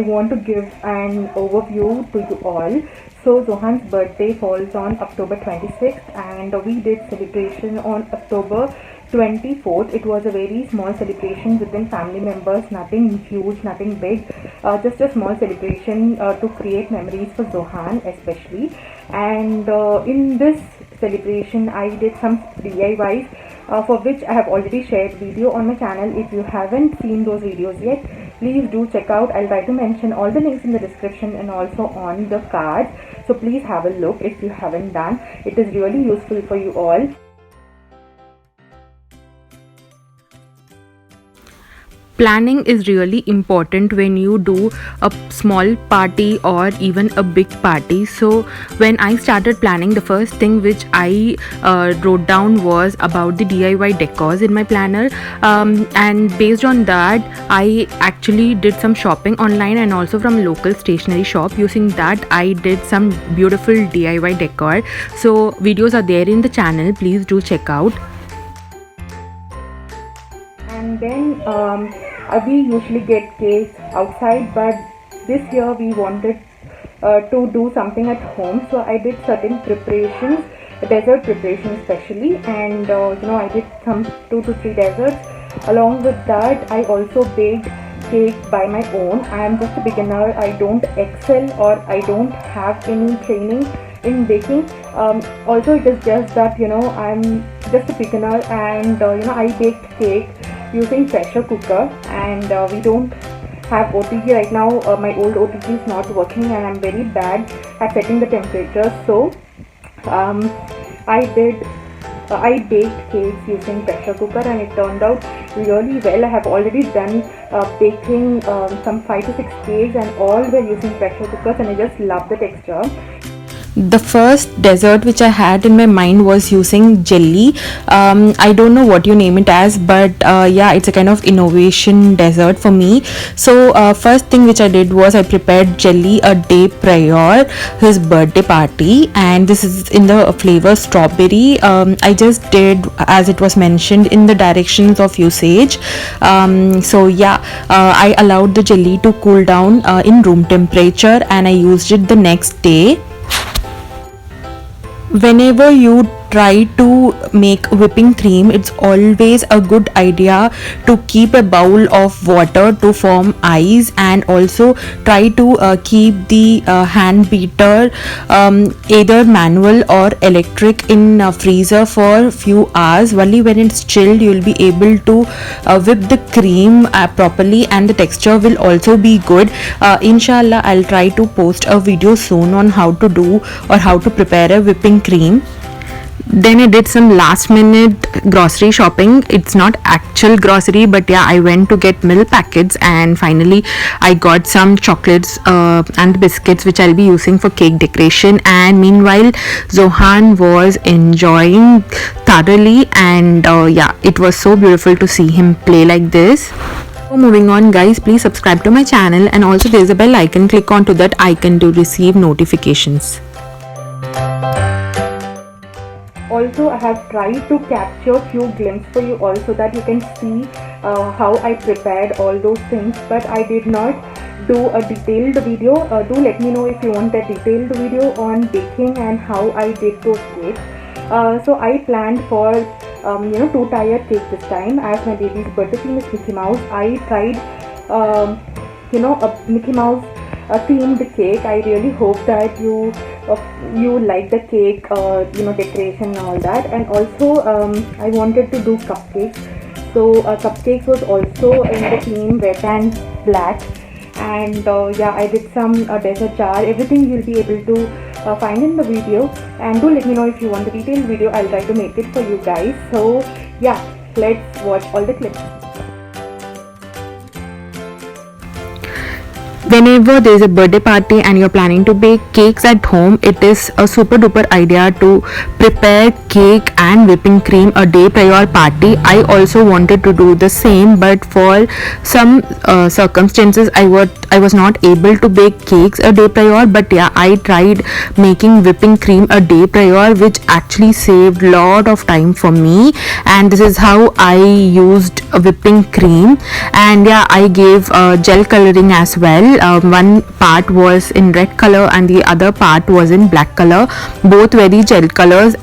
I want to give an overview to you all. So Zohan's birthday falls on October 26th and we did celebration on October 24th. It was a very small celebration within family members, nothing huge, nothing big, just a small celebration to create memories for Zohan especially. And in this celebration I did some DIYs for which I have already shared video on my channel. If you haven't seen those videos yet, please do check out. I'll try to mention all the links in the description and also on the cards, so please have a look if you haven't done. It is really useful for you all. Planning is really important when you do a small party or even a big party. So when I started planning, the first thing which I wrote down was about the DIY decors in my planner, and based on that I actually did some shopping online and also from local stationery shop. Using that I did some beautiful DIY decor. So videos are there in the channel, please do check out. And then we usually get cakes outside, but this year we wanted to do something at home, so I did certain preparations, dessert preparations especially, and I did some 2 to 3 desserts. Along with that I also baked cake by my own. I am just a beginner, I don't excel or I don't have any training in baking. Also it is just that I'm just a beginner, and I baked cake using pressure cooker, and we don't have OTG right now. My old OTG is not working and I'm very bad at setting the temperature, so I baked cakes using pressure cooker and it turned out really well. I have already done baking some 5 to 6 cakes and all were using pressure cookers, and I just love the texture. The first dessert which I had in my mind was using jelly. I don't know what you name it as, but yeah, it's a kind of innovation dessert for me. So first thing which I did was I prepared jelly a day prior his birthday party, and this is in the flavor strawberry. I just did as it was mentioned in the directions of usage. So yeah, I allowed the jelly to cool down in room temperature and I used it the next day. Whenever you try to make whipping cream, it's always a good idea to keep a bowl of water to form ice, and also try to keep the hand beater either manual or electric in freezer for few hours. Only when it's chilled you'll be able to whip the cream properly, and the texture will also be good. Inshallah I'll try to post a video soon on how to do or how to prepare a whipping cream. Then I did some last minute grocery shopping. It's not actual grocery, but yeah, I went to get milk packets, and finally I got some chocolates and biscuits which I'll be using for cake decoration. And meanwhile Zohan was enjoying thoroughly, and yeah, it was so beautiful to see him play like this. So moving on guys, please subscribe to my channel, and also there's a bell icon, click onto that icon to receive notifications. Also I have tried to capture few glimpses for you all so that you can see how I prepared all those things, but I did not do a detailed video. Do let me know if you want a detailed video on baking and how I did those cakes. So I planned for 2-tier cake this time. As my baby's birthday theme is Mickey Mouse, I tried a Mickey Mouse themed cake. I really hope that you like the cake decoration and all that. And also I wanted to do cupcakes, so cupcakes was also in the theme red and black. And yeah, I did some dessert jar. Everything you'll be able to find in the video, and do let me know if you want the detailed video. I'll try to make it for you guys. So yeah, let's watch all the clips. Whenever there is a birthday party and you're planning to bake cakes at home, it is a super duper idea to prepare cake and whipping cream a day prior party. I also wanted to do the same, but for some circumstances I was not able to bake cakes a day prior. But yeah, I tried making whipping cream a day prior, which actually saved lot of time for me. And this is how I used whipping cream. And yeah, I gave gel coloring as well. one part was in red color and the other part was in black color, both very gel colors.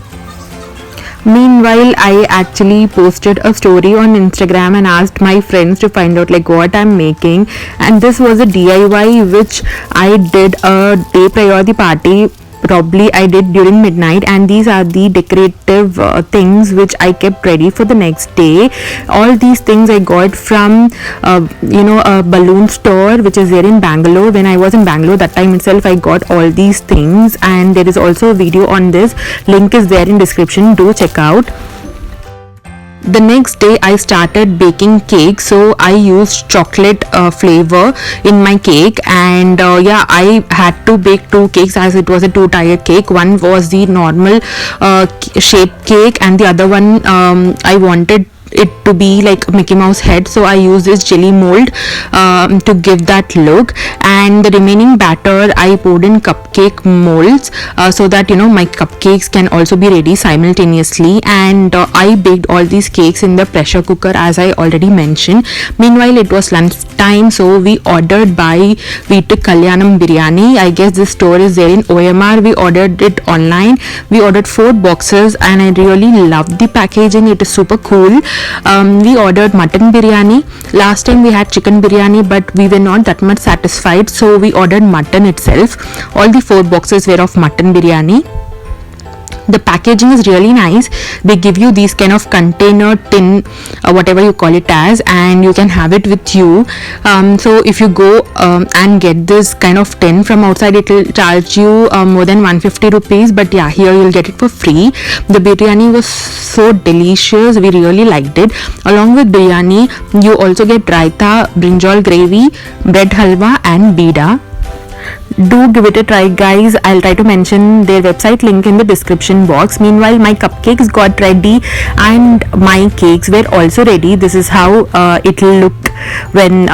Meanwhile, I actually posted a story on Instagram and asked my friends to find out like what I'm making, and this was a DIY which I did a day prior the party. Probably I did during midnight, and these are the decorative things which I kept ready for the next day. All these things I got from a balloon store which is there in Bangalore. When I was in Bangalore that time itself, I got all these things, and there is also a video on this. Link is there in description. Do check out. The next day I started baking cake, so I used chocolate flavor in my cake, and I had to bake two cakes as it was a two-tier cake. One was the normal shaped cake, and the other one I wanted it to be like Mickey Mouse head, so I used this jelly mold to give that look, and the remaining batter I poured in cupcake molds so that my cupcakes can also be ready simultaneously. And I baked all these cakes in the pressure cooker as I already mentioned. Meanwhile, it was lunch time, so we ordered by Veetuk Kalyanam Biryani. I guess this store is there in OMR. We ordered it online. We ordered 4 boxes, and I really loved the packaging. It is super cool. We ordered mutton biryani. Last time we had chicken biryani, but we were not that much satisfied, so we ordered mutton itself. All the 4 boxes were of mutton biryani. The packaging is really nice. They give you these kind of container tin, whatever you call it as, and you can have it with you. So if you go and get this kind of tin from outside, it will charge you more than 150 rupees, but yeah, here you'll get it for free. The biryani was so delicious. We really liked it. Along with biryani, you also get raita, brinjal gravy, bread halwa and bida. Do give it a try, guys. I'll try to mention their website link in the description box. Meanwhile, my cupcakes got ready and my cakes were also ready. This is how it will look when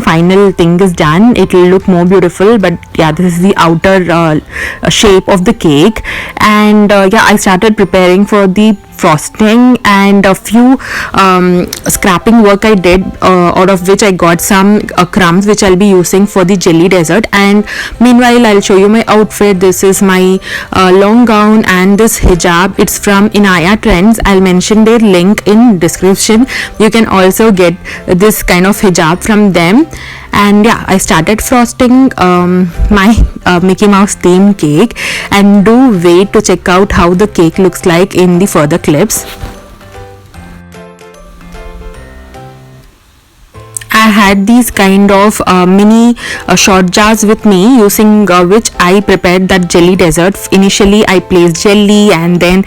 final thing is done. It will look more beautiful, but yeah, this is the outer shape of the cake. And I started preparing for the frosting, and a few scrapping work I did, out of which I got some crumbs which I'll be using for the jelly dessert. And meanwhile, I'll show you my outfit. This is my long gown and this hijab. It's from Inaya Trends. I'll mention their link in description. You can also get this kind of hijab from them. And yeah, I started frosting my Mickey Mouse theme cake, and do wait to check out how the cake looks like in the further clips. I had these kind of mini short jars with me, using which I prepared that jelly dessert. Initially I placed jelly, and then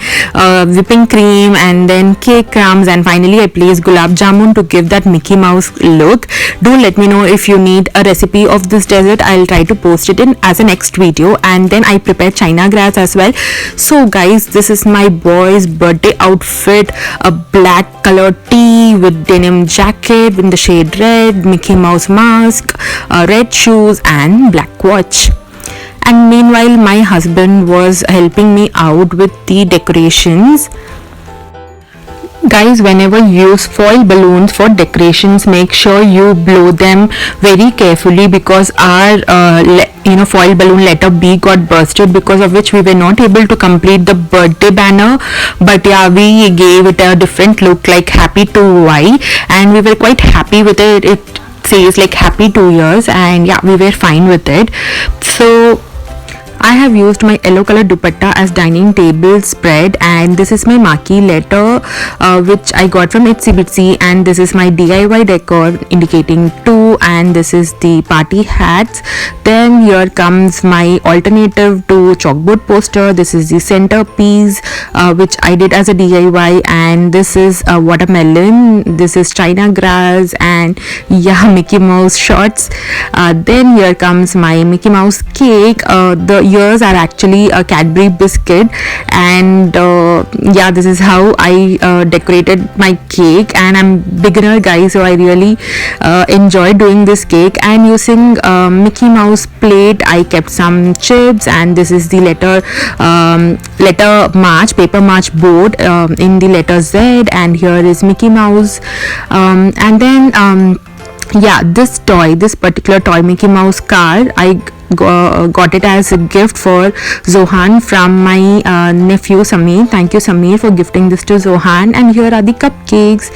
whipping cream, and then cake crumbs, and finally I placed gulab jamun to give that Mickey Mouse look. Do let me know if you need a recipe of this dessert. I'll try to post it in as a next video. And then I prepared china grass as well. So guys, this is my boy's birthday outfit: a black color tee with denim jacket in the shade red, Mickey Mouse mask, red shoes and black watch. And meanwhile, my husband was helping me out with the decorations. Guys, whenever you use foil balloons for decorations, make sure you blow them very carefully, because our foil balloon letter B got bursted, because of which we were not able to complete the birthday banner. But yeah, we gave it a different look, like happy to Y, and we were quite happy with it. It says like happy 2 years, and yeah, we were fine with it. So I have used my yellow color dupatta as dining table spread, and this is my marquee letter which I got from Itsy Bitsy, and this is my DIY decor indicating 2, and this is the party hats. Then here comes my alternative to chalkboard poster. This is the centerpiece which I did as a DIY, and this is a watermelon, this is china grass, and yeah, Mickey Mouse shots. Then here comes my Mickey Mouse cake. The ears are actually a Cadbury biscuit, and yeah, this is how I decorated my cake. And I'm beginner, guys, so I really enjoyed doing this cake. And using Mickey Mouse plate, I kept some chips, and this is the letter march, paper march board in the letter Z, and here is Mickey Mouse. And then yeah, this particular toy Mickey Mouse car, I got it as a gift for Zohan from my nephew Samir. Thank you, Samir, for gifting this to Zohan. And here are the cupcakes.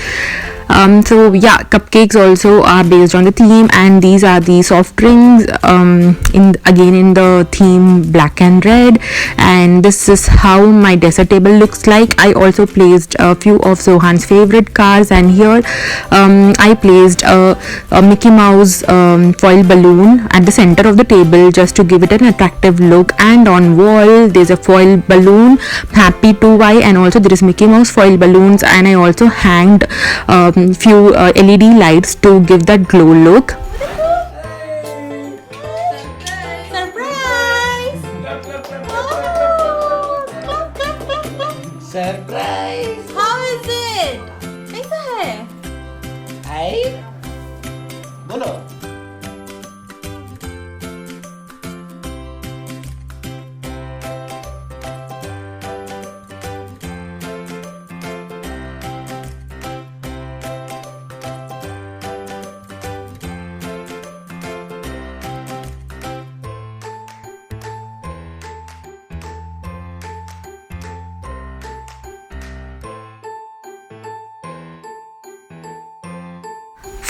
So yeah, cupcakes also are based on the theme, and these are the soft drinks, in the theme black and red. And this is how my dessert table looks like. I also placed a few of Zohan's favorite cars, and here I placed a Mickey Mouse foil balloon at the center of the table just to give it an attractive look. And on wall there's a foil balloon, happy 2Y, and also there is Mickey Mouse foil balloons. And I also hanged few LED lights to give that glow look. Surprise How is it? कैसा है? आई बोलो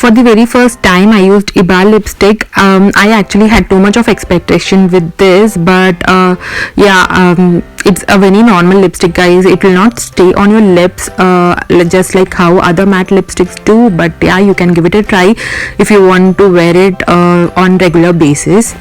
For the very first time I used Iba lipstick. I actually had too much of expectation with this, but it's a very normal lipstick, guys. It will not stay on your lips just like how other matte lipsticks do, but yeah, you can give it a try if you want to wear it on regular basis.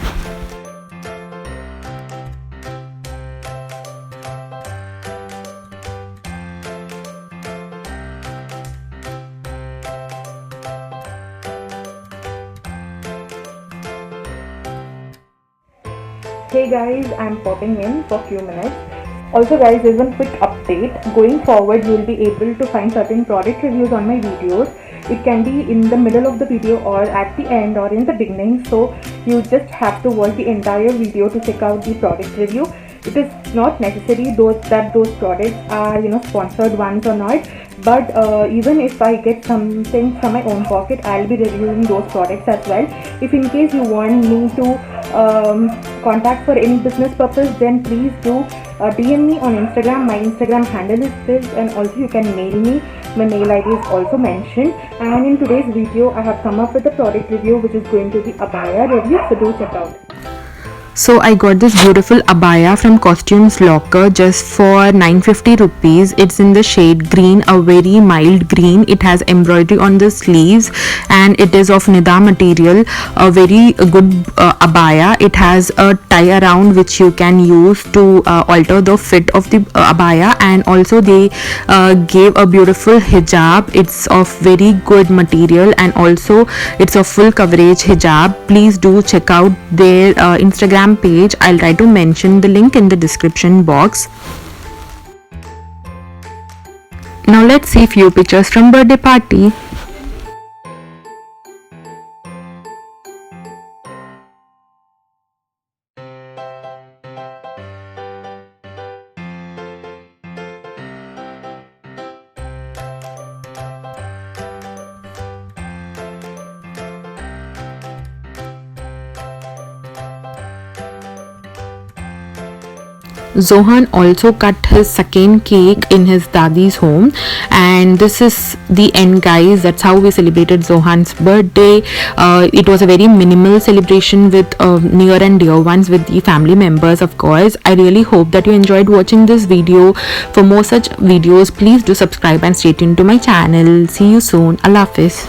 Hey guys, I'm popping in for a few minutes. Also guys, there's one quick update. Going forward, you'll be able to find certain product reviews on my videos. It can be in the middle of the video or at the end or in the beginning. So you just have to watch the entire video to check out the product review. It is not necessary that those products are sponsored ones or not. But even if I get something from my own pocket, I'll be reviewing those products as well. If in case you want me to contact for any business purpose, then please do DM me on Instagram. My Instagram handle is this, and also you can mail me. My mail ID is also mentioned. And in today's video, I have come up with a product review which is going to be abaya review, so do check out. So I got this beautiful abaya from Costumes Locker just for 950 rupees. It's in the shade green, a very mild green. It has embroidery on the sleeves and it is of Nida material, a very good abaya. It has a tie around which you can use to alter the fit of the abaya, and also they gave a beautiful hijab. It's of very good material and also it's a full coverage hijab. Please do check out their Instagram page. I'll try to mention the link in the description box. Now let's see few pictures from birthday party. Zohan also cut his second cake in his dadi's home, and this is the end, guys. That's how we celebrated Zohan's birthday. It was a very minimal celebration with near and dear ones, with the family members, of course. I really hope that you enjoyed watching this video. For more such videos, please do subscribe and stay tuned to my channel. See you soon. Allah Hafiz.